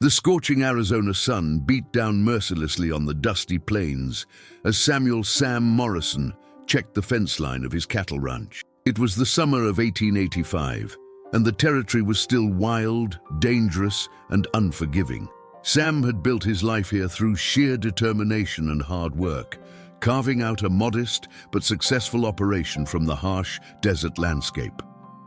The scorching Arizona sun beat down mercilessly on the dusty plains as Sam Morrison checked the fence line of his cattle ranch. It was the summer of 1885, and the territory was still wild, dangerous, and unforgiving. Sam had built his life here through sheer determination and hard work, carving out a modest but successful operation from the harsh desert landscape.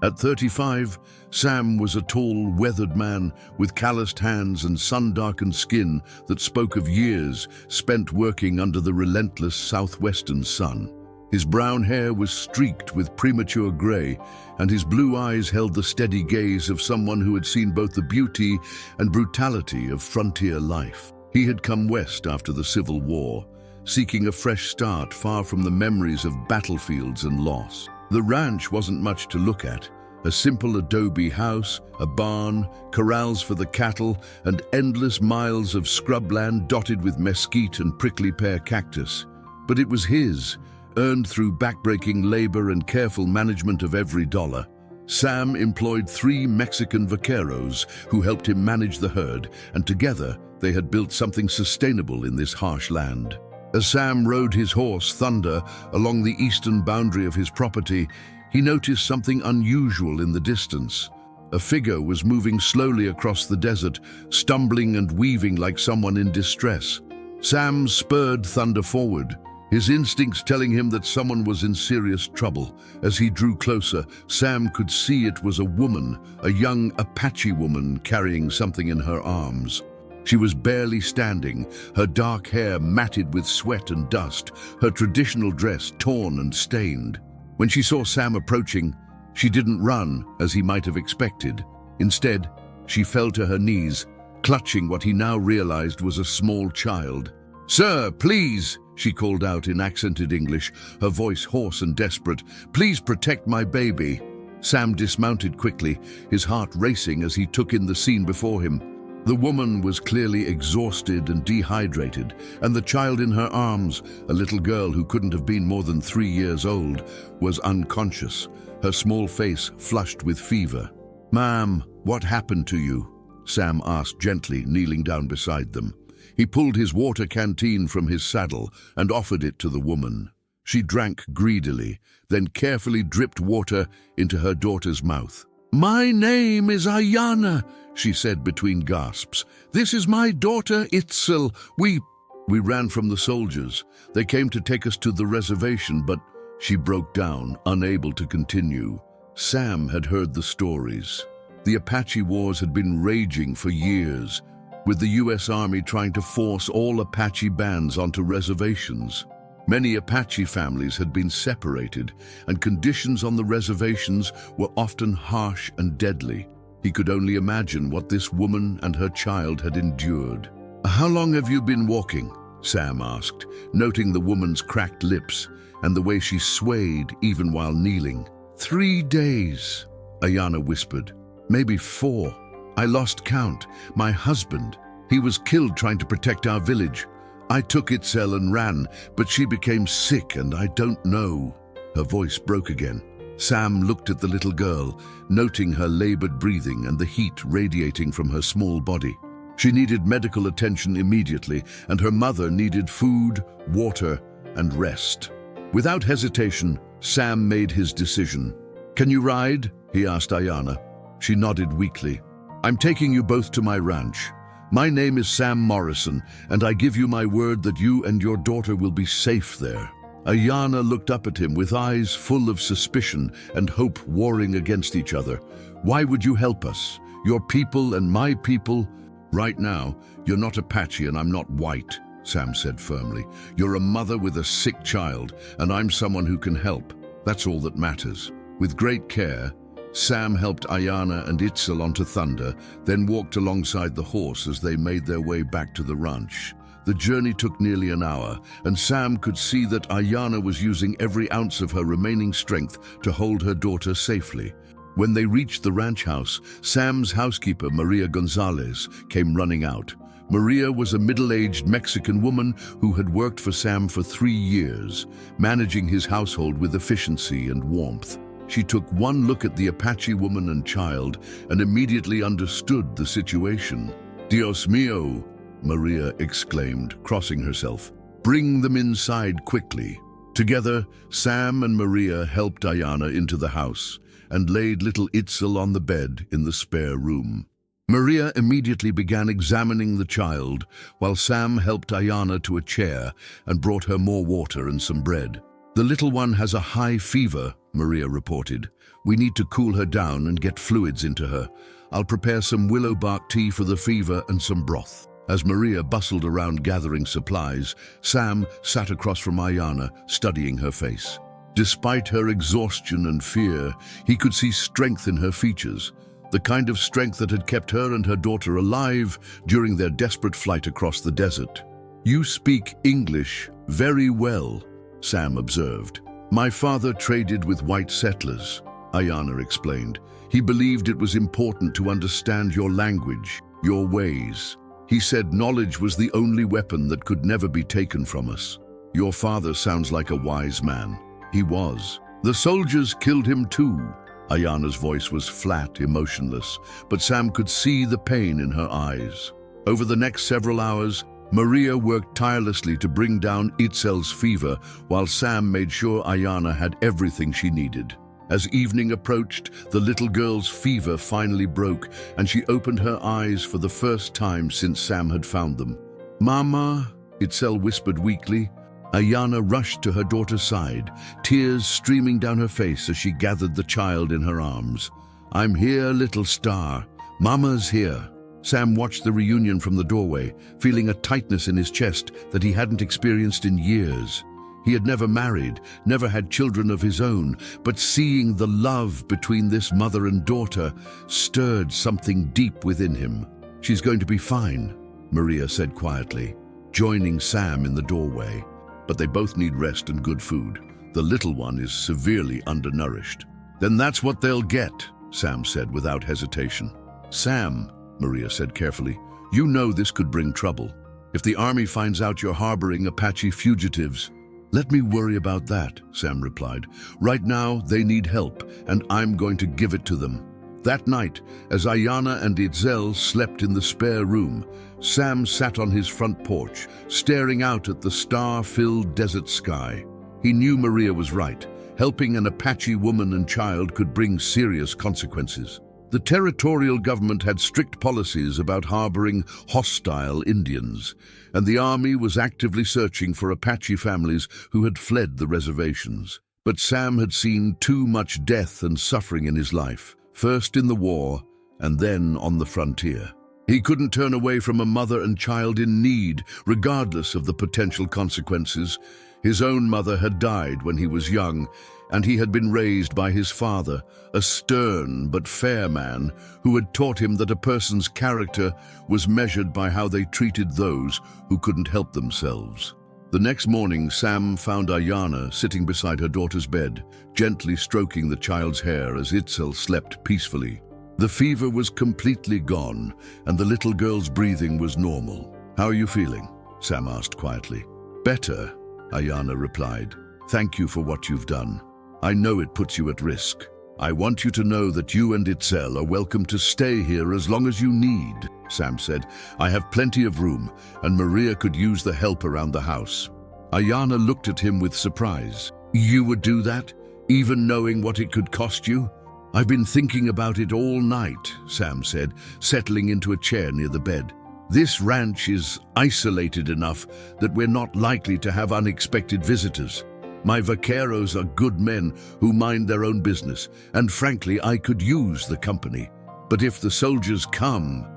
At 35, Sam was a tall, weathered man with calloused hands and sun-darkened skin that spoke of years spent working under the relentless southwestern sun. His brown hair was streaked with premature gray, and his blue eyes held the steady gaze of someone who had seen both the beauty and brutality of frontier life. He had come west after the Civil War, seeking a fresh start far from the memories of battlefields and loss. The ranch wasn't much to look at. A simple adobe house, a barn, corrals for the cattle, and endless miles of scrubland dotted with mesquite and prickly pear cactus. But it was his, earned through backbreaking labor and careful management of every dollar. Sam employed 3 Mexican vaqueros who helped him manage the herd, and together they had built something sustainable in this harsh land. As Sam rode his horse, Thunder, along the eastern boundary of his property, he noticed something unusual in the distance. A figure was moving slowly across the desert, stumbling and weaving like someone in distress. Sam spurred Thunder forward, his instincts telling him that someone was in serious trouble. As he drew closer, Sam could see it was a woman, a young Apache woman carrying something in her arms. She was barely standing, her dark hair matted with sweat and dust, her traditional dress torn and stained. When she saw Sam approaching, she didn't run as he might have expected. Instead, she fell to her knees, clutching what he now realized was a small child. "Sir, please," she called out in accented English, her voice hoarse and desperate. "Please protect my baby." Sam dismounted quickly, his heart racing as he took in the scene before him. The woman was clearly exhausted and dehydrated, and the child in her arms, a little girl who couldn't have been more than 3 years old, was unconscious, her small face flushed with fever. "Ma'am, what happened to you?" Sam asked gently, kneeling down beside them. He pulled his water canteen from his saddle and offered it to the woman. She drank greedily, then carefully dripped water into her daughter's mouth. "My name is Aiyana," she said between gasps. "This is my daughter, Itzel. We ran from the soldiers. They came to take us to the reservation, but..." She broke down, unable to continue. Sam had heard the stories. The Apache Wars had been raging for years, with the U.S. Army trying to force all Apache bands onto reservations. Many Apache families had been separated, and conditions on the reservations were often harsh and deadly. He could only imagine what this woman and her child had endured. "How long have you been walking?" Sam asked, noting the woman's cracked lips and the way she swayed even while kneeling. 3 days, Aiyana whispered. "Maybe 4. I lost count. My husband, he was killed trying to protect our village. I took Itzel and ran, but she became sick and I don't know." Her voice broke again. Sam looked at the little girl, noting her labored breathing and the heat radiating from her small body. She needed medical attention immediately, and her mother needed food, water, and rest. Without hesitation, Sam made his decision. "Can you ride?" he asked Aiyana. She nodded weakly. "I'm taking you both to my ranch. My name is Sam Morrison, and I give you my word that you and your daughter will be safe there." Aiyana looked up at him with eyes full of suspicion and hope warring against each other. "Why would you help us? Your people and my people?" "Right now, you're not Apache and I'm not white," Sam said firmly. "You're a mother with a sick child, and I'm someone who can help. That's all that matters." With great care, Sam helped Aiyana and Itzel onto Thunder, then walked alongside the horse as they made their way back to the ranch. The journey took nearly an hour, and Sam could see that Aiyana was using every ounce of her remaining strength to hold her daughter safely. When they reached the ranch house, Sam's housekeeper, Maria Gonzalez, came running out. Maria was a middle-aged Mexican woman who had worked for Sam for 3 years, managing his household with efficiency and warmth. She took one look at the Apache woman and child and immediately understood the situation. Dios mío, Maria exclaimed, crossing herself. Bring them inside quickly. Together, Sam and Maria helped Aiyana into the house and laid little Itzel on the bed in the spare room. Maria immediately began examining the child, while Sam helped Aiyana to a chair and brought her more water and some bread. The little one has a high fever, Maria reported. We need to cool her down and get fluids into her. I'll prepare some willow bark tea for the fever and some broth. As Maria bustled around gathering supplies, Sam sat across from Aiyana, studying her face. Despite her exhaustion and fear, he could see strength in her features, the kind of strength that had kept her and her daughter alive during their desperate flight across the desert. You speak English very well, Sam observed. My father traded with white settlers, Aiyana explained. He believed it was important to understand your language, your ways. He said knowledge was the only weapon that could never be taken from us. Your father sounds like a wise man. He was. The soldiers killed him too. Aiyana's voice was flat, emotionless, but Sam could see the pain in her eyes. Over the next several hours, Maria worked tirelessly to bring down Itzel's fever, while Sam made sure Aiyana had everything she needed. As evening approached, the little girl's fever finally broke, and she opened her eyes for the first time since Sam had found them. Mama, Itzel whispered weakly. Aiyana rushed to her daughter's side, tears streaming down her face as she gathered the child in her arms. I'm here, little star. Mama's here. Sam watched the reunion from the doorway, feeling a tightness in his chest that he hadn't experienced in years. He had never married, never had children of his own, but seeing the love between this mother and daughter stirred something deep within him. She's going to be fine, Maria said quietly, joining Sam in the doorway. But they both need rest and good food. The little one is severely undernourished. Then that's what they'll get, Sam said without hesitation. Sam, Maria said carefully, you know this could bring trouble. If the army finds out you're harboring Apache fugitives, let me worry about that, Sam replied. Right now, they need help, and I'm going to give it to them. That night, as Aiyana and Itzel slept in the spare room, Sam sat on his front porch, staring out at the star-filled desert sky. He knew Maria was right. Helping an Apache woman and child could bring serious consequences. The territorial government had strict policies about harboring hostile Indians, and the army was actively searching for Apache families who had fled the reservations. But Sam had seen too much death and suffering in his life, first in the war and then on the frontier. He couldn't turn away from a mother and child in need, regardless of the potential consequences. His own mother had died when he was young, and he had been raised by his father, a stern but fair man who had taught him that a person's character was measured by how they treated those who couldn't help themselves. The next morning, Sam found Aiyana sitting beside her daughter's bed, gently stroking the child's hair as Itzel slept peacefully. The fever was completely gone, and the little girl's breathing was normal. How are you feeling? Sam asked quietly. Better, Aiyana replied. Thank you for what you've done. I know it puts you at risk. I want you to know that you and Itzel are welcome to stay here as long as you need, Sam said. I have plenty of room, and Maria could use the help around the house. Aiyana looked at him with surprise. You would do that, even knowing what it could cost you? I've been thinking about it all night, Sam said, settling into a chair near the bed. This ranch is isolated enough that we're not likely to have unexpected visitors. My vaqueros are good men who mind their own business, and frankly, I could use the company. But if the soldiers come,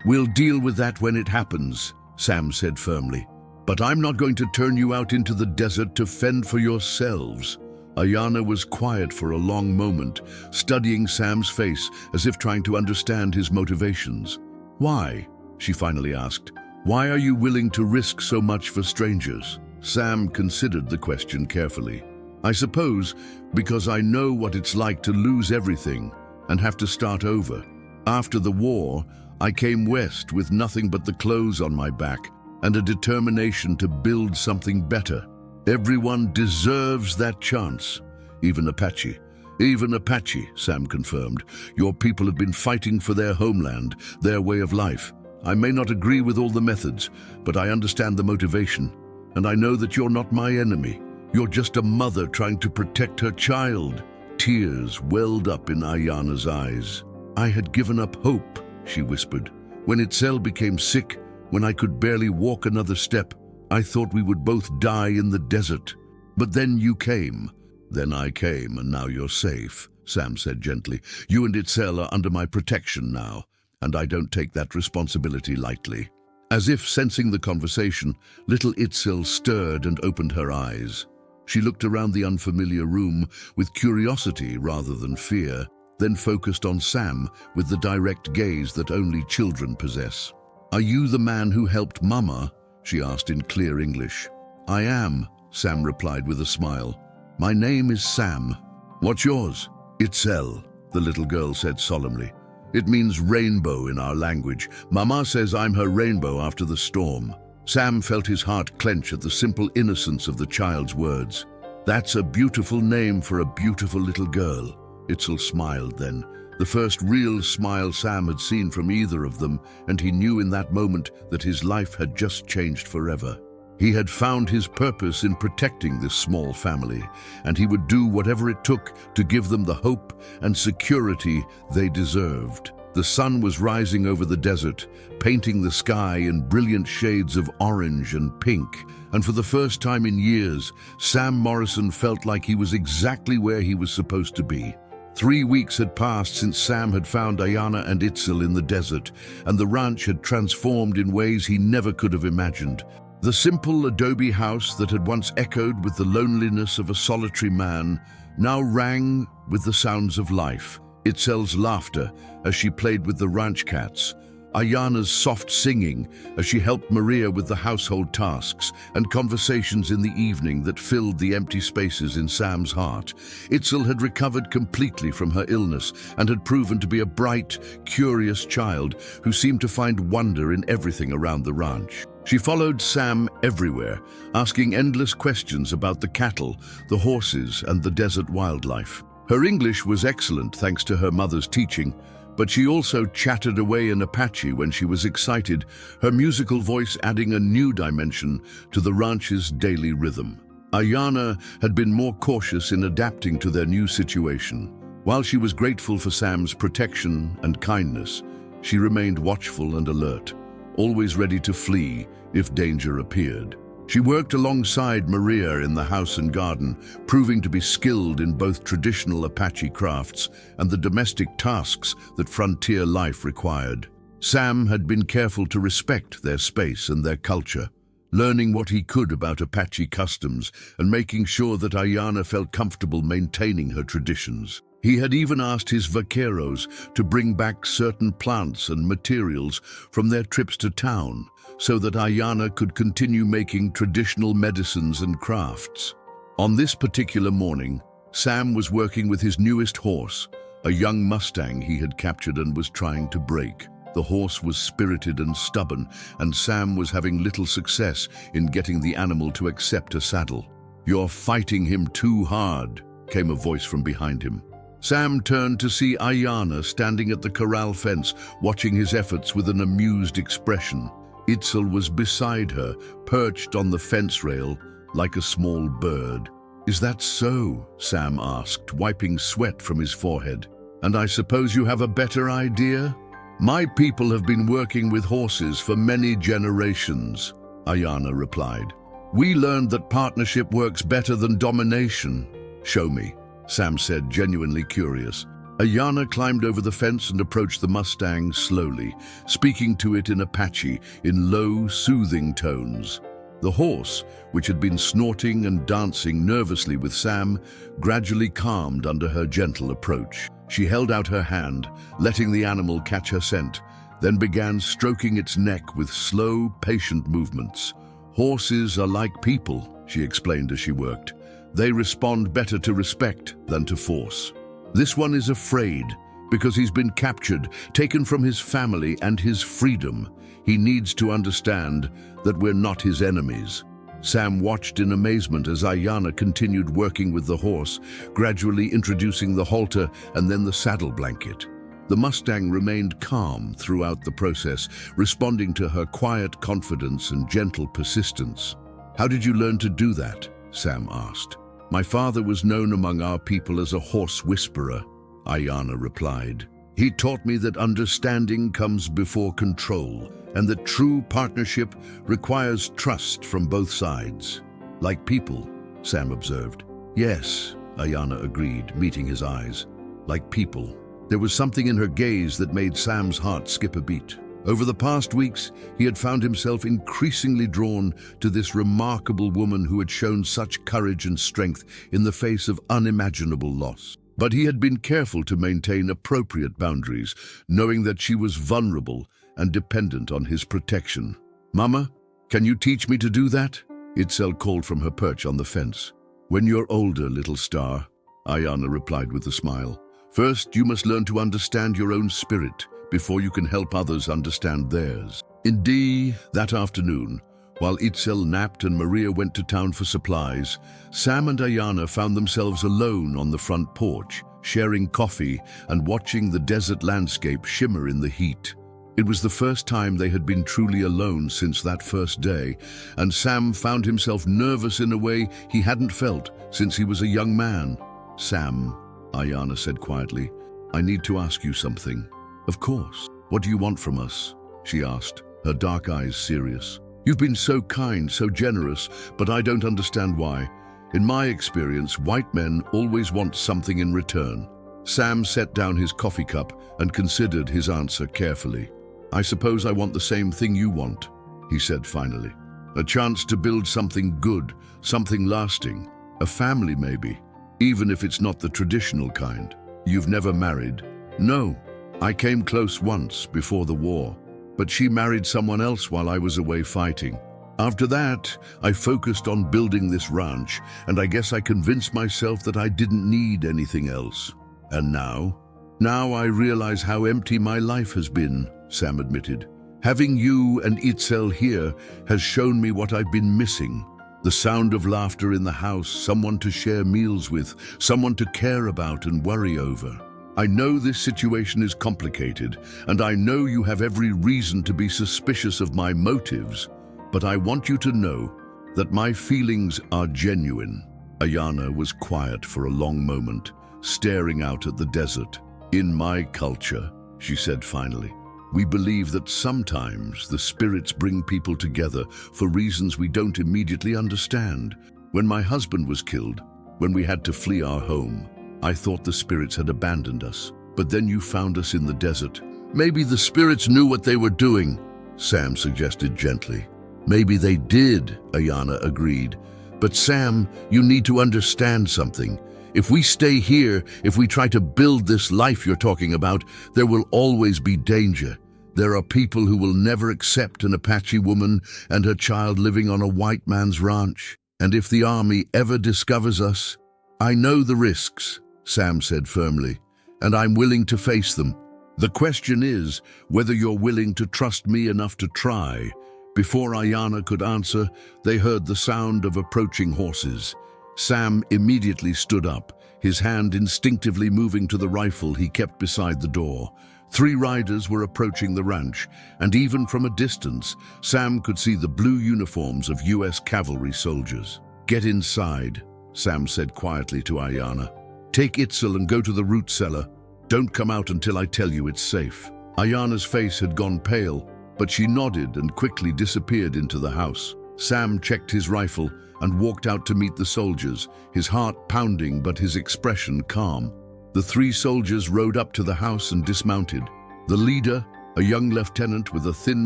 we'll deal with that when it happens, Sam said firmly. But I'm not going to turn you out into the desert to fend for yourselves. Aiyana was quiet for a long moment, studying Sam's face as if trying to understand his motivations. Why? She finally asked. Why are you willing to risk so much for strangers? Sam considered the question carefully. I suppose because I know what it's like to lose everything and have to start over. After the war, I came west with nothing but the clothes on my back and a determination to build something better. Everyone deserves that chance, even Apache. Even Apache, Sam confirmed. Your people have been fighting for their homeland, their way of life. I may not agree with all the methods, but I understand the motivation. And I know that you're not my enemy. You're just a mother trying to protect her child. Tears welled up in Aiyana's eyes. I had given up hope, she whispered. When Itzel became sick, when I could barely walk another step, I thought we would both die in the desert. But then you came. Then I came, and now you're safe, Sam said gently. You and Itzel are under my protection now, and I don't take that responsibility lightly. As if sensing the conversation, little Itzel stirred and opened her eyes. She looked around the unfamiliar room with curiosity rather than fear, then focused on Sam with the direct gaze that only children possess. Are you the man who helped Mama? She asked in clear English. I am, Sam replied with a smile. My name is Sam. What's yours? Itzel, the little girl said solemnly. It means rainbow in our language. Mama says I'm her rainbow after the storm. Sam felt his heart clench at the simple innocence of the child's words. That's a beautiful name for a beautiful little girl. Itzel smiled then, the first real smile Sam had seen from either of them, and he knew in that moment that his life had just changed forever. He had found his purpose in protecting this small family, and he would do whatever it took to give them the hope and security they deserved. The sun was rising over the desert, painting the sky in brilliant shades of orange and pink, and for the first time in years, Sam Morrison felt like he was exactly where he was supposed to be. 3 weeks had passed since Sam had found Aiyana and Itzel in the desert, and the ranch had transformed in ways he never could have imagined. The simple adobe house that had once echoed with the loneliness of a solitary man now rang with the sounds of life. Itzel's laughter as she played with the ranch cats, Aiyana's soft singing as she helped Maria with the household tasks, and conversations in the evening that filled the empty spaces in Sam's heart. Itzel had recovered completely from her illness and had proven to be a bright, curious child who seemed to find wonder in everything around the ranch. She followed Sam everywhere, asking endless questions about the cattle, the horses, and the desert wildlife. Her English was excellent thanks to her mother's teaching, but she also chattered away in Apache when she was excited, her musical voice adding a new dimension to the ranch's daily rhythm. Aiyana had been more cautious in adapting to their new situation. While she was grateful for Sam's protection and kindness, she remained watchful and alert, always ready to flee if danger appeared. She worked alongside Maria in the house and garden, proving to be skilled in both traditional Apache crafts and the domestic tasks that frontier life required. Sam had been careful to respect their space and their culture, learning what he could about Apache customs and making sure that Aiyana felt comfortable maintaining her traditions. He had even asked his vaqueros to bring back certain plants and materials from their trips to town, so that Aiyana could continue making traditional medicines and crafts. On this particular morning, Sam was working with his newest horse, a young Mustang he had captured and was trying to break. The horse was spirited and stubborn, and Sam was having little success in getting the animal to accept a saddle. "You're fighting him too hard," came a voice from behind him. Sam turned to see Aiyana standing at the corral fence, watching his efforts with an amused expression. Itzel was beside her, perched on the fence rail like a small bird. "Is that so?" Sam asked, wiping sweat from his forehead. "And I suppose you have a better idea?" "My people have been working with horses for many generations," Aiyana replied. "We learned that partnership works better than domination." "Show me," Sam said, genuinely curious. Aiyana climbed over the fence and approached the Mustang slowly, speaking to it in Apache in low, soothing tones. The horse, which had been snorting and dancing nervously with Sam, gradually calmed under her gentle approach. She held out her hand, letting the animal catch her scent, then began stroking its neck with slow, patient movements. "Horses are like people," she explained as she worked. "They respond better to respect than to force. This one is afraid because he's been captured, taken from his family and his freedom. He needs to understand that we're not his enemies." Sam watched in amazement as Aiyana continued working with the horse, gradually introducing the halter and then the saddle blanket. The Mustang remained calm throughout the process, responding to her quiet confidence and gentle persistence. "How did you learn to do that?" Sam asked. "My father was known among our people as a horse whisperer," Aiyana replied. "He taught me that understanding comes before control, and that true partnership requires trust from both sides." "Like people," Sam observed. "Yes," Aiyana agreed, meeting his eyes. "Like people." There was something in her gaze that made Sam's heart skip a beat. Over the past weeks, he had found himself increasingly drawn to this remarkable woman who had shown such courage and strength in the face of unimaginable loss. But he had been careful to maintain appropriate boundaries, knowing that she was vulnerable and dependent on his protection. "Mama, can you teach me to do that?" Itzel called from her perch on the fence. "When you're older, little star," Aiyana replied with a smile. "First, you must learn to understand your own spirit before you can help others understand theirs." Indeed, that afternoon, while Itzel napped and Maria went to town for supplies, Sam and Aiyana found themselves alone on the front porch, sharing coffee and watching the desert landscape shimmer in the heat. It was the first time they had been truly alone since that first day, and Sam found himself nervous in a way he hadn't felt since he was a young man. "Sam," Aiyana said quietly, "I need to ask you something." "Of course. What do you want from us?" she asked, her dark eyes serious. "You've been so kind, so generous, but I don't understand why. In my experience, white men always want something in return." Sam set down his coffee cup and considered his answer carefully. "I suppose I want the same thing you want," he said finally. "A chance to build something good, something lasting. A family maybe, even if it's not the traditional kind." "You've never married?" "No. I came close once before the war, but she married someone else while I was away fighting. After that, I focused on building this ranch, and I guess I convinced myself that I didn't need anything else. And now I realize how empty my life has been," Sam admitted. "Having you and Itzel here has shown me what I've been missing. The sound of laughter in the house, someone to share meals with, someone to care about and worry over. I know this situation is complicated, and I know you have every reason to be suspicious of my motives, but I want you to know that my feelings are genuine." Aiyana was quiet for a long moment, staring out at the desert. "In my culture," she said finally, "we believe that sometimes the spirits bring people together for reasons we don't immediately understand. When my husband was killed, when we had to flee our home, I thought the spirits had abandoned us, but then you found us in the desert." "Maybe the spirits knew what they were doing," Sam suggested gently. "Maybe they did," Aiyana agreed. "But Sam, you need to understand something. If we stay here, if we try to build this life you're talking about, there will always be danger. There are people who will never accept an Apache woman and her child living on a white man's ranch. And if the army ever discovers us, I know the risks," Sam said firmly, "and I'm willing to face them. The question is whether you're willing to trust me enough to try." Before Aiyana could answer, they heard the sound of approaching horses. Sam immediately stood up, his hand instinctively moving to the rifle he kept beside the door. 3 riders were approaching the ranch, and even from a distance, Sam could see the blue uniforms of U.S. cavalry soldiers. "Get inside," Sam said quietly to Aiyana. "Take Itzel and go to the root cellar. Don't come out until I tell you it's safe." Aiyana's face had gone pale, but she nodded and quickly disappeared into the house. Sam checked his rifle and walked out to meet the soldiers, his heart pounding but his expression calm. The 3 soldiers rode up to the house and dismounted. The leader, a young lieutenant with a thin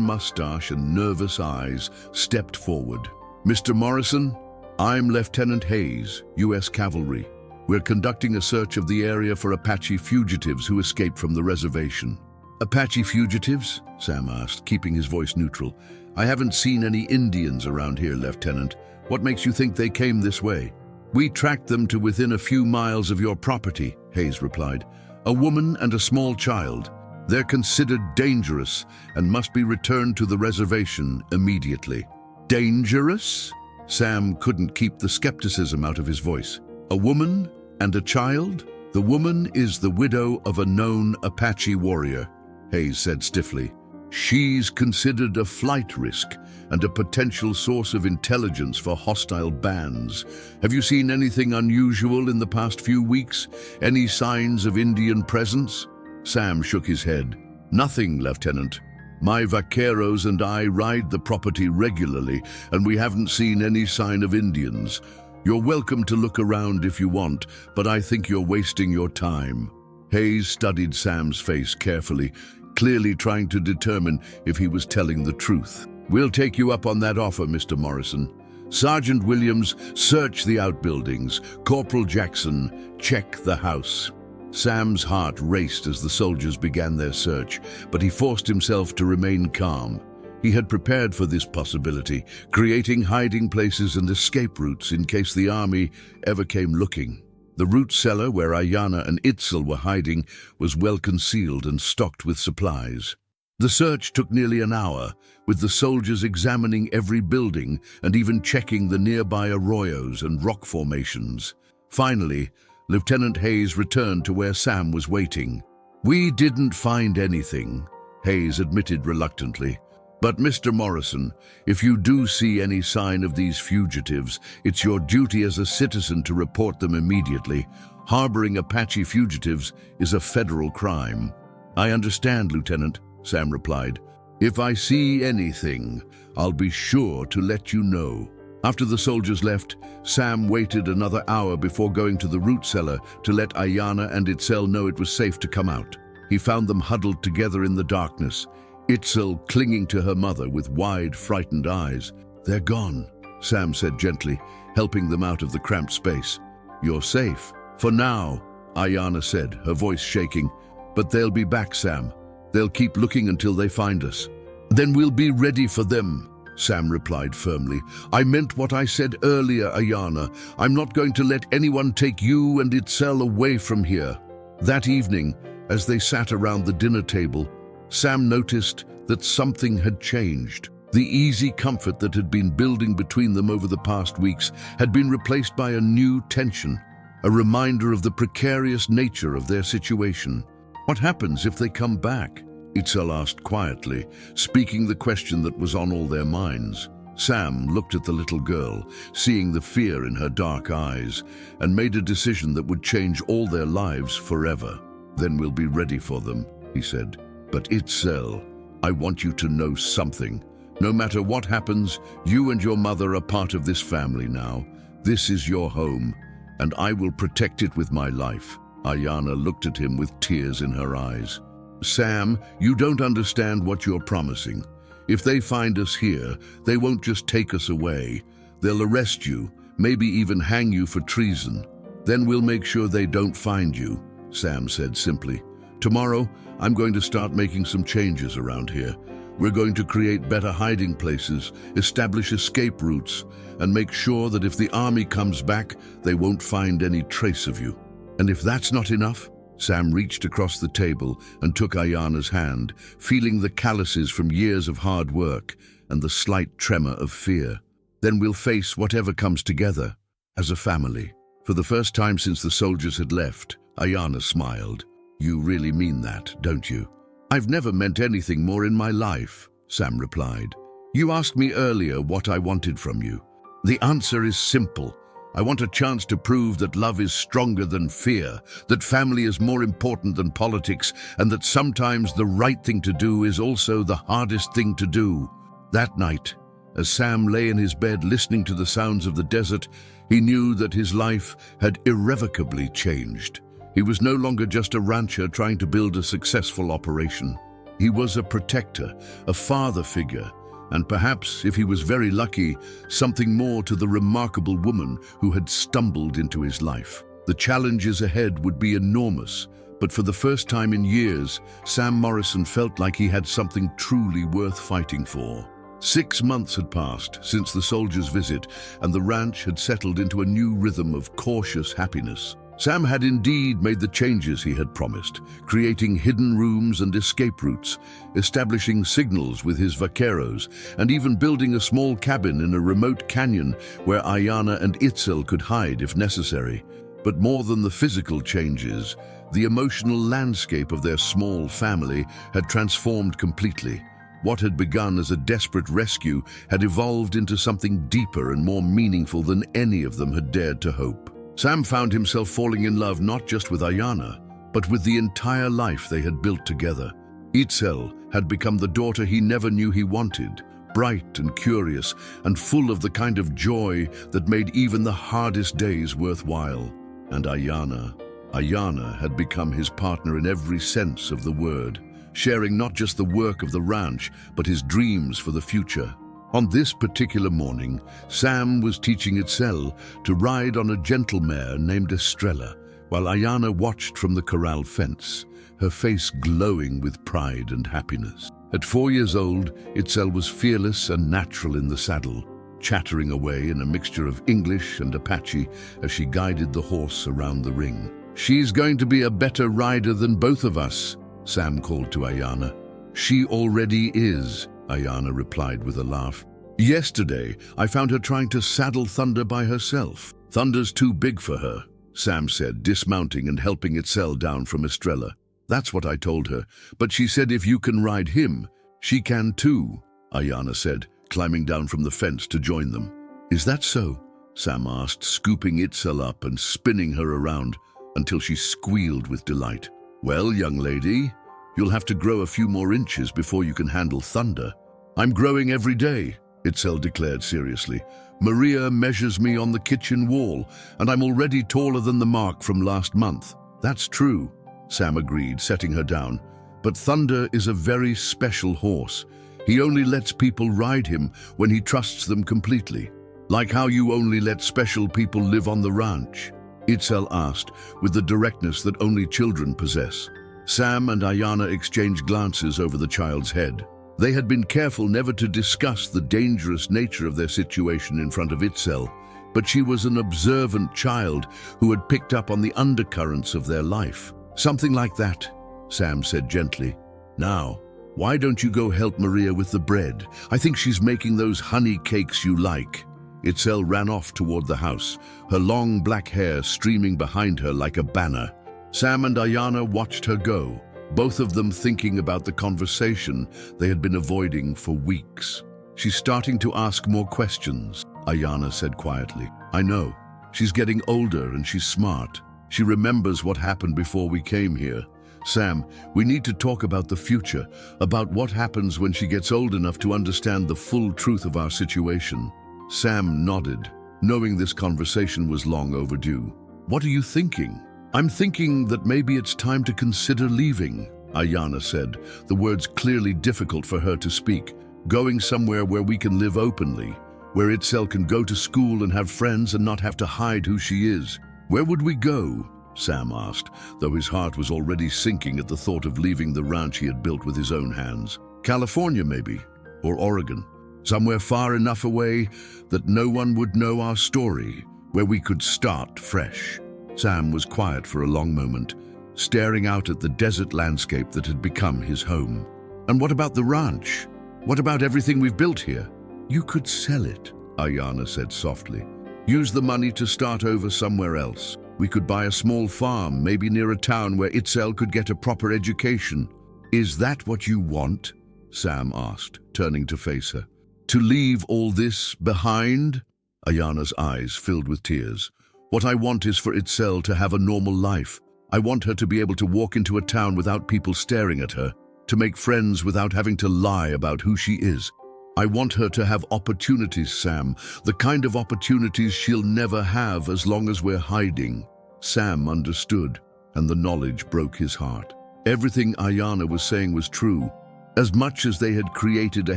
mustache and nervous eyes, stepped forward. "Mr. Morrison, I'm Lieutenant Hayes, U.S. Cavalry. We're conducting a search of the area for Apache fugitives who escaped from the reservation." "Apache fugitives?" Sam asked, keeping his voice neutral. "I haven't seen any Indians around here, Lieutenant. What makes you think they came this way?" "We tracked them to within a few miles of your property," Hayes replied. "A woman and a small child. They're considered dangerous and must be returned to the reservation immediately." "Dangerous?" Sam couldn't keep the skepticism out of his voice. A woman and a child? The woman is the widow of a known Apache warrior, Hayes said stiffly. She's considered a flight risk and a potential source of intelligence for hostile bands. Have you seen anything unusual in the past few weeks? Any signs of Indian presence? Sam shook his head. Nothing, Lieutenant. My vaqueros and I ride the property regularly, and we haven't seen any sign of Indians. You're welcome to look around if you want, but I think you're wasting your time. Hayes studied Sam's face carefully, clearly trying to determine if he was telling the truth. We'll take you up on that offer, Mr. Morrison. Sergeant Williams, search the outbuildings. Corporal Jackson, check the house. Sam's heart raced as the soldiers began their search, but he forced himself to remain calm. He had prepared for this possibility, creating hiding places and escape routes in case the army ever came looking. The root cellar where Aiyana and Itzel were hiding was well concealed and stocked with supplies. The search took nearly an hour, with the soldiers examining every building and even checking the nearby arroyos and rock formations. Finally, Lieutenant Hayes returned to where Sam was waiting. We didn't find anything, Hayes admitted reluctantly. But Mr. Morrison, if you do see any sign of these fugitives, it's your duty as a citizen to report them immediately. Harboring Apache fugitives is a federal crime. I understand, Lieutenant, Sam replied. If I see anything, I'll be sure to let you know. After the soldiers left, Sam waited another hour before going to the root cellar to let Aiyana and Itzel know it was safe to come out. He found them huddled together in the darkness, Itzel clinging to her mother with wide, frightened eyes. They're gone, Sam said gently, helping them out of the cramped space. You're safe. For now, Aiyana said, her voice shaking. But they'll be back, Sam. They'll keep looking until they find us. Then we'll be ready for them, Sam replied firmly. I meant what I said earlier, Aiyana. I'm not going to let anyone take you and Itzel away from here. That evening, as they sat around the dinner table, Sam noticed that something had changed. The easy comfort that had been building between them over the past weeks had been replaced by a new tension, a reminder of the precarious nature of their situation. What happens if they come back? Itzel asked quietly, speaking the question that was on all their minds. Sam looked at the little girl, seeing the fear in her dark eyes, and made a decision that would change all their lives forever. Then we'll be ready for them, he said. But Itzel, I want you to know something. No matter what happens, you and your mother are part of this family now. This is your home, and I will protect it with my life. Aiyana looked at him with tears in her eyes. Sam, you don't understand what you're promising. If they find us here, they won't just take us away. They'll arrest you, maybe even hang you for treason. Then we'll make sure they don't find you, Sam said simply. Tomorrow, I'm going to start making some changes around here. We're going to create better hiding places, establish escape routes, and make sure that if the army comes back, they won't find any trace of you. And if that's not enough, Sam reached across the table and took Aiyana's hand, feeling the calluses from years of hard work and the slight tremor of fear. Then we'll face whatever comes together, as a family. For the first time since the soldiers had left, Aiyana smiled. You really mean that, don't you? I've never meant anything more in my life, Sam replied. You asked me earlier what I wanted from you. The answer is simple. I want a chance to prove that love is stronger than fear, that family is more important than politics, and that sometimes the right thing to do is also the hardest thing to do. That night, as Sam lay in his bed listening to the sounds of the desert, he knew that his life had irrevocably changed. He was no longer just a rancher trying to build a successful operation. He was a protector, a father figure, and perhaps, if he was very lucky, something more to the remarkable woman who had stumbled into his life. The challenges ahead would be enormous, but for the first time in years, Sam Morrison felt like he had something truly worth fighting for. 6 months had passed since the soldiers' visit, and the ranch had settled into a new rhythm of cautious happiness. Sam had indeed made the changes he had promised, creating hidden rooms and escape routes, establishing signals with his vaqueros, and even building a small cabin in a remote canyon where Aiyana and Itzel could hide if necessary. But more than the physical changes, the emotional landscape of their small family had transformed completely. What had begun as a desperate rescue had evolved into something deeper and more meaningful than any of them had dared to hope. Sam found himself falling in love not just with Aiyana, but with the entire life they had built together. Itzel had become the daughter he never knew he wanted, bright and curious, and full of the kind of joy that made even the hardest days worthwhile. And Aiyana had become his partner in every sense of the word, sharing not just the work of the ranch, but his dreams for the future. On this particular morning, Sam was teaching Itzel to ride on a gentle mare named Estrella, while Aiyana watched from the corral fence, her face glowing with pride and happiness. At 4 years old, Itzel was fearless and natural in the saddle, chattering away in a mixture of English and Apache as she guided the horse around the ring. "She's going to be a better rider than both of us," Sam called to Aiyana. "She already is," Aiyana replied with a laugh. "Yesterday, I found her trying to saddle Thunder by herself. Thunder's too big for her," Sam said, dismounting and helping Itzel down from Estrella. "That's what I told her, but she said if you can ride him, she can too," Aiyana said, climbing down from the fence to join them. "Is that so?" Sam asked, scooping Itzel up and spinning her around until she squealed with delight. "Well, young lady, you'll have to grow a few more inches before you can handle Thunder." "I'm growing every day," Itzel declared seriously. "Maria measures me on the kitchen wall, and I'm already taller than the mark from last month." "That's true," Sam agreed, setting her down. "But Thunder is a very special horse. He only lets people ride him when he trusts them completely. Like how you only let special people live on the ranch?" Itzel asked, with the directness that only children possess. Sam and Aiyana exchanged glances over the child's head. They had been careful never to discuss the dangerous nature of their situation in front of Itzel, but she was an observant child who had picked up on the undercurrents of their life. "Something like that," Sam said gently. "Now, why don't you go help Maria with the bread? I think she's making those honey cakes you like." Itzel ran off toward the house, her long black hair streaming behind her like a banner. Sam and Aiyana watched her go, both of them thinking about the conversation they had been avoiding for weeks. "She's starting to ask more questions," Aiyana said quietly. "I know. She's getting older and she's smart. She remembers what happened before we came here. Sam, we need to talk about the future, about what happens when she gets old enough to understand the full truth of our situation." Sam nodded, knowing this conversation was long overdue. "What are you thinking?" "I'm thinking that maybe it's time to consider leaving," Aiyana said, the words clearly difficult for her to speak. "Going somewhere where we can live openly, where Itzel can go to school and have friends and not have to hide who she is." "Where would we go?" Sam asked, though his heart was already sinking at the thought of leaving the ranch he had built with his own hands. "California, maybe, or Oregon. Somewhere far enough away that no one would know our story, where we could start fresh." Sam was quiet for a long moment, staring out at the desert landscape that had become his home. "And what about the ranch? What about everything we've built here?" "You could sell it," Aiyana said softly. "Use the money to start over somewhere else. We could buy a small farm, maybe near a town where Itzel could get a proper education." "Is that what you want?" Sam asked, turning to face her. "To leave all this behind?" Aiyana's eyes filled with tears. "What I want is for Itzel to have a normal life. I want her to be able to walk into a town without people staring at her, to make friends without having to lie about who she is. I want her to have opportunities, Sam, the kind of opportunities she'll never have as long as we're hiding." Sam understood, and the knowledge broke his heart. Everything Aiyana was saying was true. As much as they had created a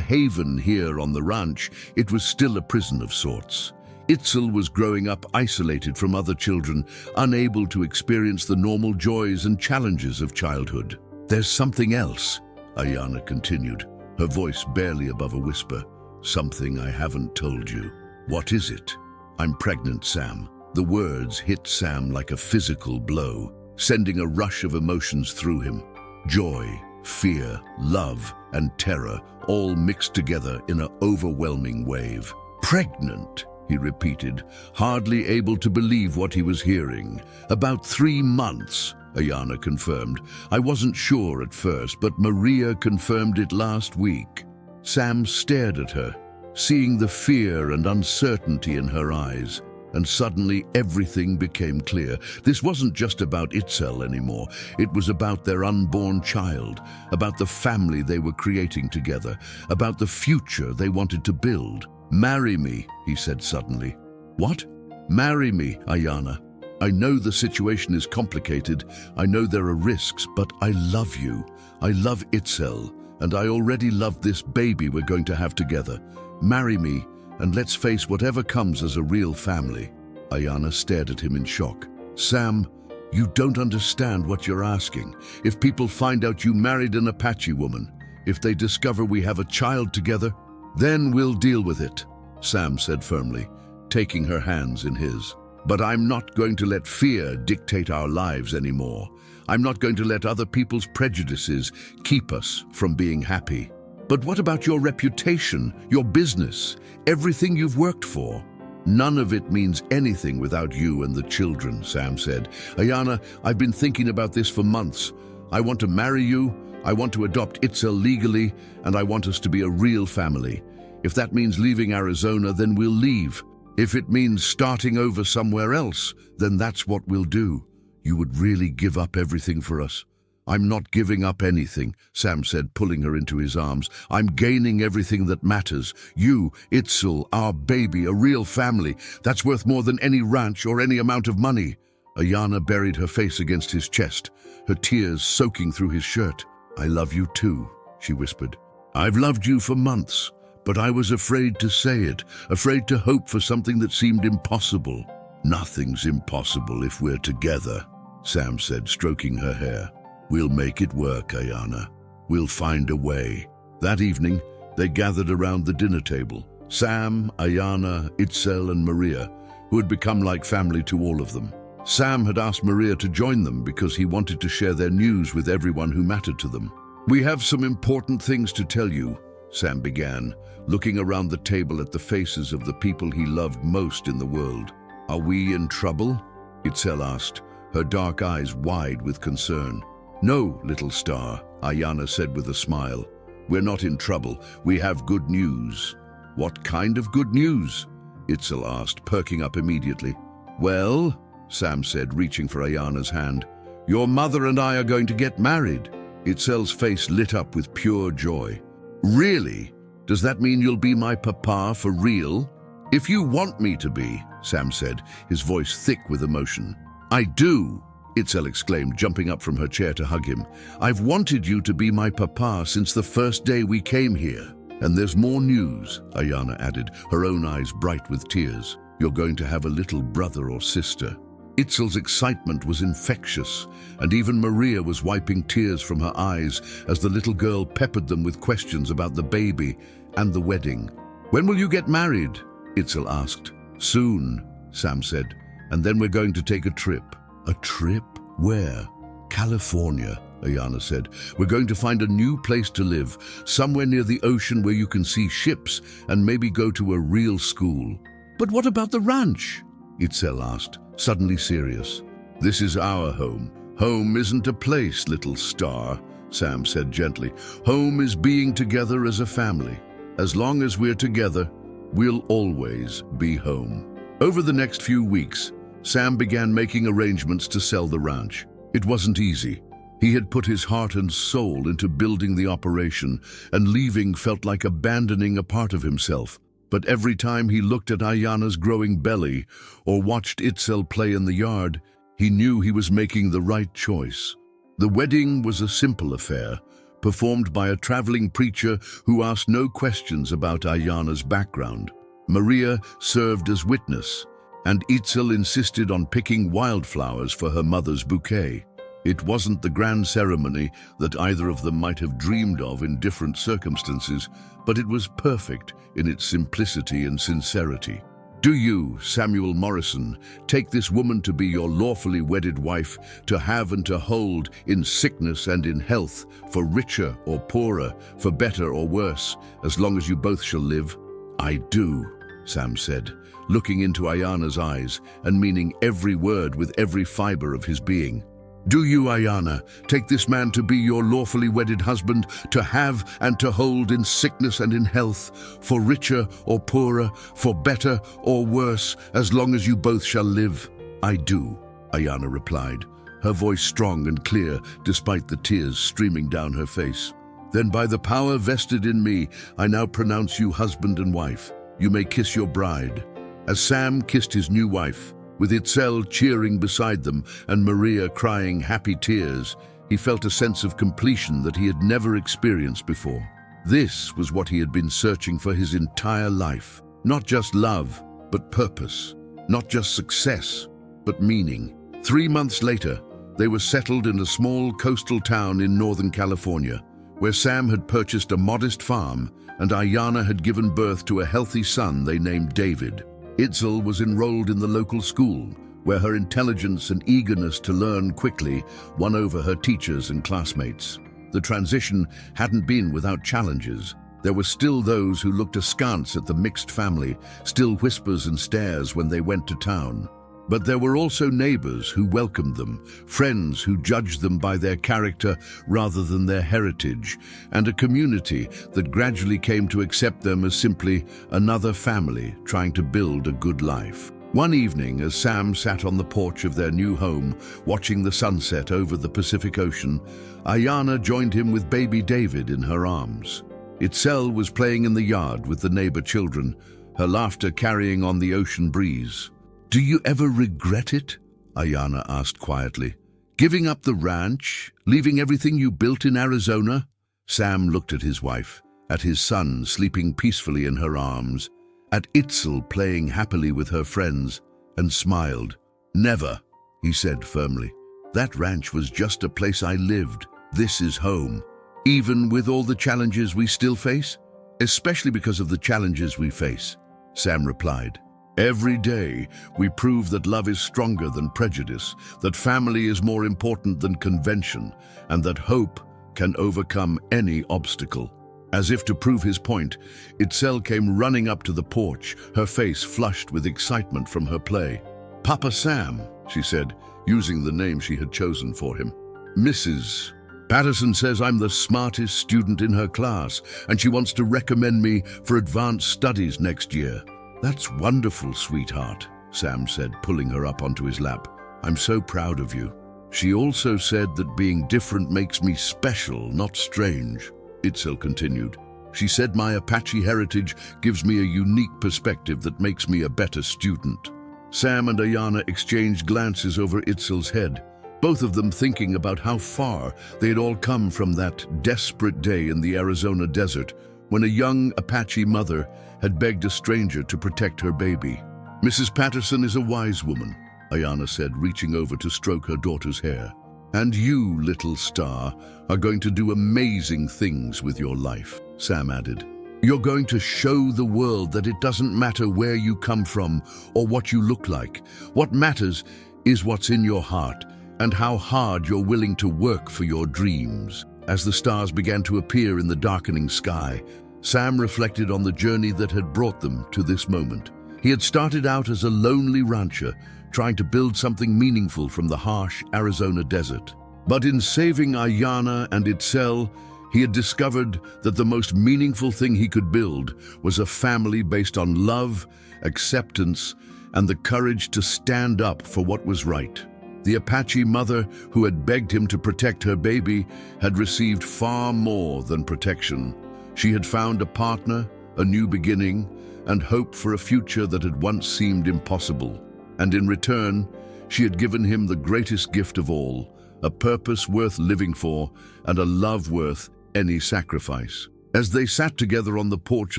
haven here on the ranch, it was still a prison of sorts. Itzel was growing up isolated from other children, unable to experience the normal joys and challenges of childhood. "There's something else," Aiyana continued, her voice barely above a whisper. "Something I haven't told you." "What is it?" "I'm pregnant, Sam." The words hit Sam like a physical blow, sending a rush of emotions through him. Joy, fear, love, and terror all mixed together in an overwhelming wave. "Pregnant," he repeated, hardly able to believe what he was hearing. "About 3 months," Aiyana confirmed. "I wasn't sure at first, but Maria confirmed it last week." Sam stared at her, seeing the fear and uncertainty in her eyes. And suddenly everything became clear. This wasn't just about Itzel anymore. It was about their unborn child, about the family they were creating together, about the future they wanted to build. "Marry me," he said suddenly. "What?" "Marry me, Aiyana. I know the situation is complicated. I know there are risks, but I love you. I love Itzel, and I already love this baby we're going to have together. Marry me, and let's face whatever comes as a real family." Aiyana stared at him in shock. "Sam, you don't understand what you're asking. If people find out you married an Apache woman, if they discover we have a child together, then we'll deal with it," Sam said firmly, taking her hands in his. "But I'm not going to let fear dictate our lives anymore. I'm not going to let other people's prejudices keep us from being happy." "But what about your reputation, your business, everything you've worked for?" "None of it means anything without you and the children," Sam said. "Aiyana, I've been thinking about this for months. I want to marry you, I want to adopt Itzel legally, and I want us to be a real family. If that means leaving Arizona, then we'll leave. If it means starting over somewhere else, then that's what we'll do. You would really give up everything for us?" "I'm not giving up anything," Sam said, pulling her into his arms. "I'm gaining everything that matters. You, Itzel, our baby, a real family. That's worth more than any ranch or any amount of money." Aiyana buried her face against his chest, her tears soaking through his shirt. "I love you too," she whispered. "I've loved you for months, but I was afraid to say it, afraid to hope for something that seemed impossible." "Nothing's impossible if we're together," Sam said, stroking her hair. "We'll make it work, Aiyana. We'll find a way." That evening, they gathered around the dinner table. Sam, Aiyana, Itzel, and Maria, who had become like family to all of them. Sam had asked Maria to join them because he wanted to share their news with everyone who mattered to them. "We have some important things to tell you," Sam began, looking around the table at the faces of the people he loved most in the world. "Are we in trouble?" Itzel asked, her dark eyes wide with concern. "No, little star," Aiyana said with a smile. "We're not in trouble. We have good news." "What kind of good news?" Itzel asked, perking up immediately. "Well," Sam said, reaching for Aiyana's hand, "your mother and I are going to get married." Itzel's face lit up with pure joy. "Really? Does that mean you'll be my papa for real?" "If you want me to be," Sam said, his voice thick with emotion. "I do," Itzel exclaimed, jumping up from her chair to hug him. "I've wanted you to be my papa since the first day we came here." "And there's more news," Aiyana added, her own eyes bright with tears. "You're going to have a little brother or sister." Itzel's excitement was infectious, and even Maria was wiping tears from her eyes as the little girl peppered them with questions about the baby and the wedding. "When will you get married?" Itzel asked. "Soon," Sam said, "and then we're going to take a trip." "A trip? Where?" "California," Aiyana said. "We're going to find a new place to live, somewhere near the ocean where you can see ships and maybe go to a real school." "But what about the ranch?" Itzel asked, suddenly serious. "This is our home. Home isn't a place, little star," Sam said gently. "Home is being together as a family. As long as we're together, we'll always be home." Over the next few weeks, Sam began making arrangements to sell the ranch. It wasn't easy. He had put his heart and soul into building the operation, and leaving felt like abandoning a part of himself. But every time he looked at Aiyana's growing belly or watched Itzel play in the yard, he knew he was making the right choice. The wedding was a simple affair, performed by a traveling preacher who asked no questions about Aiyana's background. Maria served as witness, and Itzel insisted on picking wildflowers for her mother's bouquet. It wasn't the grand ceremony that either of them might have dreamed of in different circumstances, but it was perfect in its simplicity and sincerity. Do you, Samuel Morrison, take this woman to be your lawfully wedded wife, to have and to hold in sickness and in health, for richer or poorer, for better or worse, as long as you both shall live? I do, Sam said, looking into Aiyana's eyes and meaning every word with every fiber of his being. Do you, Aiyana, take this man to be your lawfully wedded husband, to have and to hold in sickness and in health, for richer or poorer, for better or worse, as long as you both shall live? I do, Aiyana replied, her voice strong and clear despite the tears streaming down her face. Then by the power vested in me, I now pronounce you husband and wife. You may kiss your bride. As Sam kissed his new wife, with Itzel cheering beside them and Maria crying happy tears, he felt a sense of completion that he had never experienced before. This was what he had been searching for his entire life. Not just love, but purpose. Not just success, but meaning. 3 months later, they were settled in a small coastal town in Northern California, where Sam had purchased a modest farm and Aiyana had given birth to a healthy son they named David. Itzel was enrolled in the local school, where her intelligence and eagerness to learn quickly won over her teachers and classmates. The transition hadn't been without challenges. There were still those who looked askance at the mixed family, still whispers and stares when they went to town. But there were also neighbors who welcomed them, friends who judged them by their character rather than their heritage, and a community that gradually came to accept them as simply another family trying to build a good life. One evening, as Sam sat on the porch of their new home, watching the sunset over the Pacific Ocean, Aiyana joined him with baby David in her arms. Itzel was playing in the yard with the neighbor children, her laughter carrying on the ocean breeze. Do you ever regret it? Aiyana asked quietly. Giving up the ranch, leaving everything you built in Arizona? Sam looked at his wife, at his son sleeping peacefully in her arms, at Itzel playing happily with her friends, and smiled. Never, he said firmly. That ranch was just a place I lived. This is home. Even with all the challenges we still face? Especially because of the challenges we face, Sam replied. Every day, we prove that love is stronger than prejudice, that family is more important than convention, and that hope can overcome any obstacle. As if to prove his point, Itzel came running up to the porch, her face flushed with excitement from her play. Papa Sam, she said, using the name she had chosen for him. Mrs. Patterson says I'm the smartest student in her class, and she wants to recommend me for advanced studies next year. That's wonderful, sweetheart, Sam said, pulling her up onto his lap. I'm so proud of you. She also said that being different makes me special, not strange, Itzel continued. She said my Apache heritage gives me a unique perspective that makes me a better student. Sam and Aiyana exchanged glances over Itzel's head, both of them thinking about how far they had all come from that desperate day in the Arizona desert when a young Apache mother had begged a stranger to protect her baby. Mrs. Patterson is a wise woman, Aiyana said, reaching over to stroke her daughter's hair. And you, little star, are going to do amazing things with your life, Sam added. You're going to show the world that it doesn't matter where you come from or what you look like. What matters is what's in your heart and how hard you're willing to work for your dreams. As the stars began to appear in the darkening sky, Sam reflected on the journey that had brought them to this moment. He had started out as a lonely rancher, trying to build something meaningful from the harsh Arizona desert. But in saving Aiyana and Itzel, he had discovered that the most meaningful thing he could build was a family based on love, acceptance, and the courage to stand up for what was right. The Apache mother who had begged him to protect her baby had received far more than protection. She had found a partner, a new beginning, and hope for a future that had once seemed impossible. And in return, she had given him the greatest gift of all, a purpose worth living for and a love worth any sacrifice. As they sat together on the porch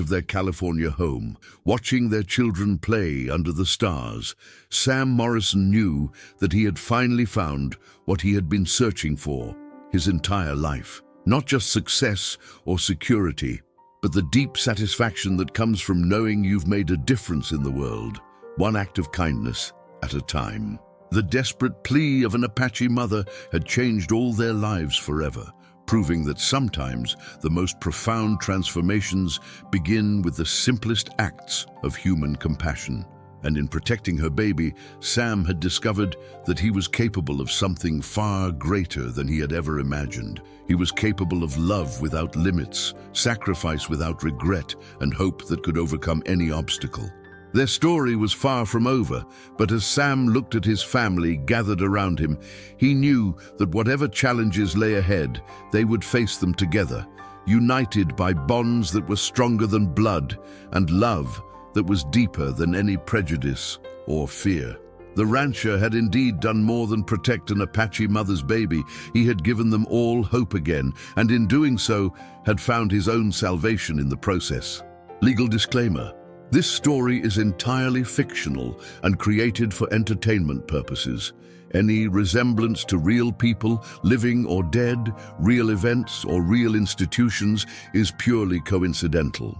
of their California home, watching their children play under the stars, Sam Morrison knew that he had finally found what he had been searching for his entire life. Not just success or security, but the deep satisfaction that comes from knowing you've made a difference in the world. one act of kindness at a time. The desperate plea of an Apache mother had changed all their lives forever, proving that sometimes the most profound transformations begin with the simplest acts of human compassion. And in protecting her baby, Sam had discovered that he was capable of something far greater than he had ever imagined. He was capable of love without limits, sacrifice without regret, and hope that could overcome any obstacle. Their story was far from over, but as Sam looked at his family gathered around him, he knew that whatever challenges lay ahead, they would face them together, united by bonds that were stronger than blood and love that was deeper than any prejudice or fear. The rancher had indeed done more than protect an Apache mother's baby. He had given them all hope again, and in doing so, had found his own salvation in the process. Legal disclaimer: this story is entirely fictional and created for entertainment purposes. Any resemblance to real people, living or dead, real events or real institutions is purely coincidental.